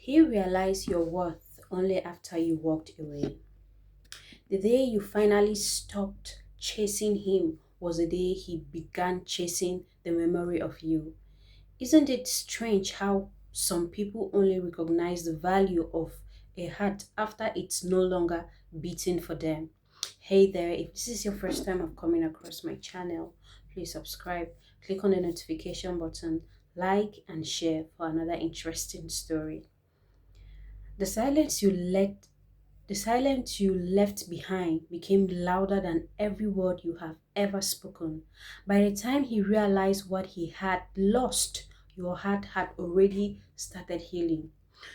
He realized your worth only after you walked away. The day you finally stopped chasing him was the day he began chasing the memory of you. Isn't it strange how some people only recognize the value of a heart after it's no longer beating for them? Hey there, if this is your first time of coming across my channel, please subscribe, click on the notification button, like, and share for another interesting story. The silence you let the silence you left behind became louder than every word you have ever spoken. By the time he realized what he had lost, your heart had already started healing.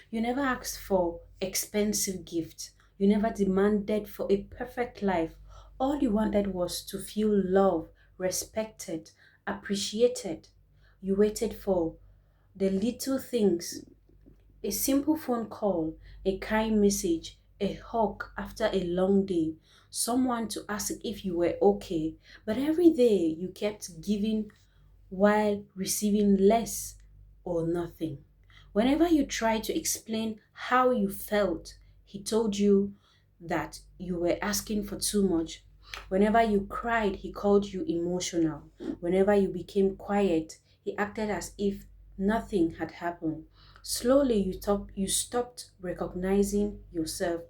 You never asked for expensive gifts. You never demanded for a perfect life. All you wanted was to feel loved, respected, appreciated. You waited for the little things, a simple phone call, a kind message, a hug after a long day, someone to ask if you were okay. But every day you kept giving while receiving less or nothing. Whenever you tried to explain how you felt, he told you that you were asking for too much. Whenever you cried, he called you emotional. Whenever you became quiet, he acted as if nothing had happened. Slowly, you stopped recognizing yourself.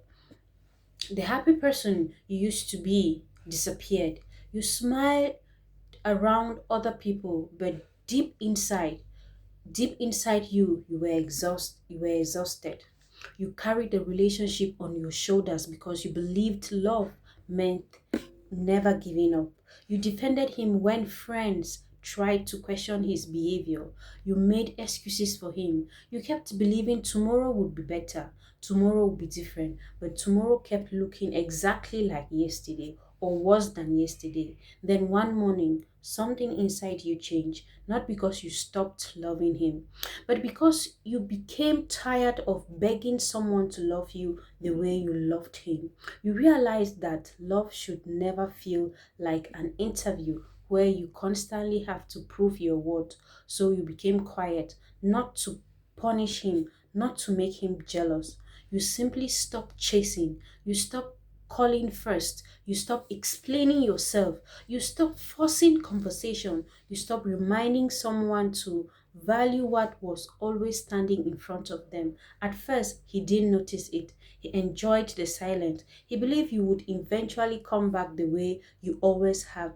The happy person you used to be disappeared. You smiled around other people, but deep inside you, you were exhausted. You carried the relationship on your shoulders because you believed love meant never giving up. You defended him when friends tried to question his behavior. You made excuses for him. You kept believing tomorrow would be better, tomorrow would be different, but tomorrow kept looking exactly like yesterday or worse than yesterday. Then one morning, something inside you changed, not because you stopped loving him, but because you became tired of begging someone to love you the way you loved him. You realized that love should never feel like an interview where you constantly have to prove your worth. So you became quiet, not to punish him, not to make him jealous. You simply stopped chasing. You stopped calling first. You stop explaining yourself. You stop forcing conversation. You stop reminding someone to value what was always standing in front of them. At first, he didn't notice it. He enjoyed the silence. He believed you would eventually come back the way you always have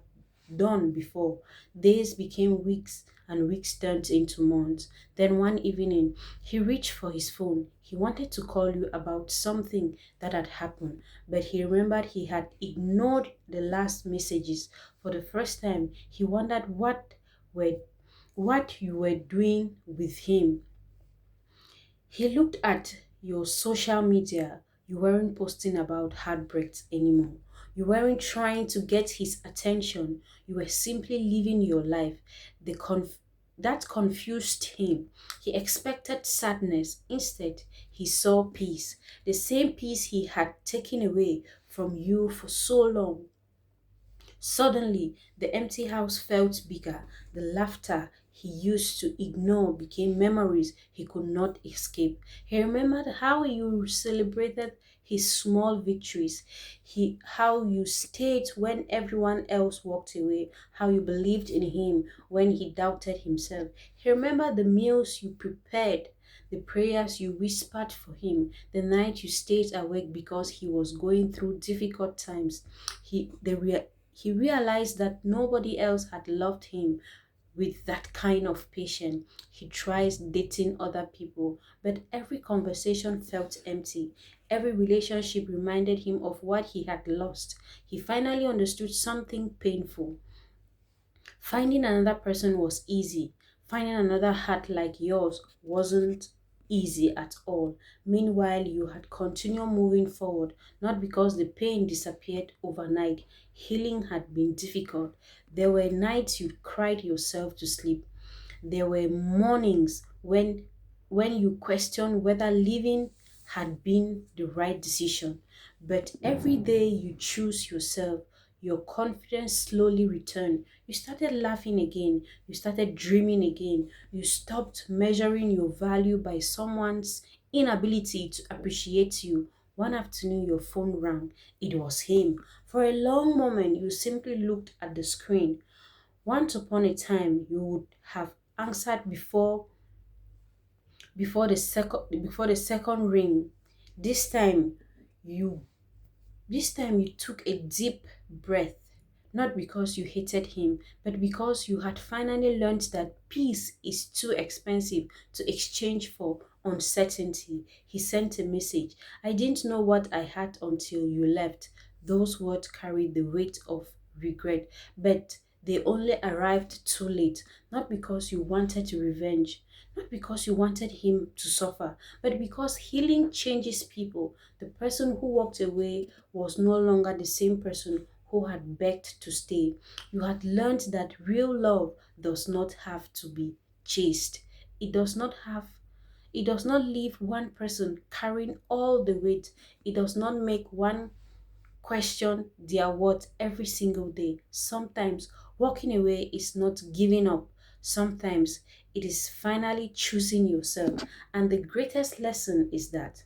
done before. Days became weeks and weeks turned into months. Then one evening, he reached for his phone. He wanted to call you about something that had happened, but he remembered he had ignored the last messages. For the first time, he wondered were what you were doing with him. He looked at your social media. You weren't posting about heartbreaks anymore. You weren't trying to get his attention. You were simply living your life. That confused him. He expected sadness. Instead, he saw peace. The same peace he had taken away from you for so long. Suddenly, the empty house felt bigger. The laughter he used to ignore became memories he could not escape. He remembered how you celebrated his small victories, how you stayed when everyone else walked away, how you believed in him when he doubted himself. He remembered the meals you prepared, the prayers you whispered for him, the night you stayed awake because he was going through difficult times. He realized that nobody else had loved him with that kind of patience. He tries dating other people, but every conversation felt empty. Every relationship reminded him of what he had lost. He finally understood something painful. Finding another person was easy. Finding another heart like yours wasn't easy at all. Meanwhile, you had continued moving forward, not because the pain disappeared overnight. Healing had been difficult. There were nights you cried yourself to sleep. There were mornings when you questioned whether living had been the right decision. But every day you choose yourself, your confidence slowly returned. You started laughing again. You started dreaming again. You stopped measuring your value by someone's inability to appreciate you. One afternoon, your phone rang. It was him. For a long moment, you simply looked at the screen. Once upon a time, you would have answered before the second ring. This time, you this time you took a deep breath, not because you hated him, but because you had finally learned that peace is too expensive to exchange for uncertainty. He sent a message. I didn't know what I had until you left. Those words carried the weight of regret, but they only arrived too late, not because you wanted revenge, not because you wanted him to suffer, but because healing changes people. The person who walked away was no longer the same person who had begged to stay. You had learned that real love does not have to be chased. It does not have it does not leave one person carrying all the weight. It does not make one question their worth every single day. Sometimes walking away is not giving up. Sometimes it is finally choosing yourself. And the greatest lesson is that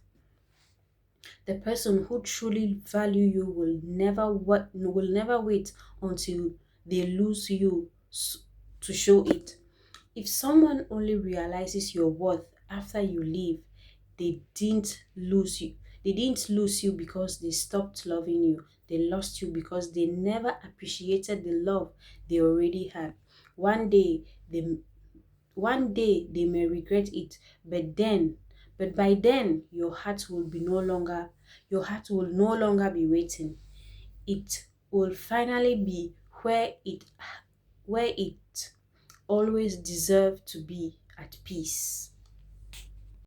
the person who truly value you will never wait until they lose you to show it. If someone only realizes your worth after you leave, they didn't lose you. They didn't lose you because they stopped loving you. They lost you because they never appreciated the love they already had. One day they one day they may regret it, but then but by then your heart will no longer be waiting. It will finally be where it always deserved to be, at peace.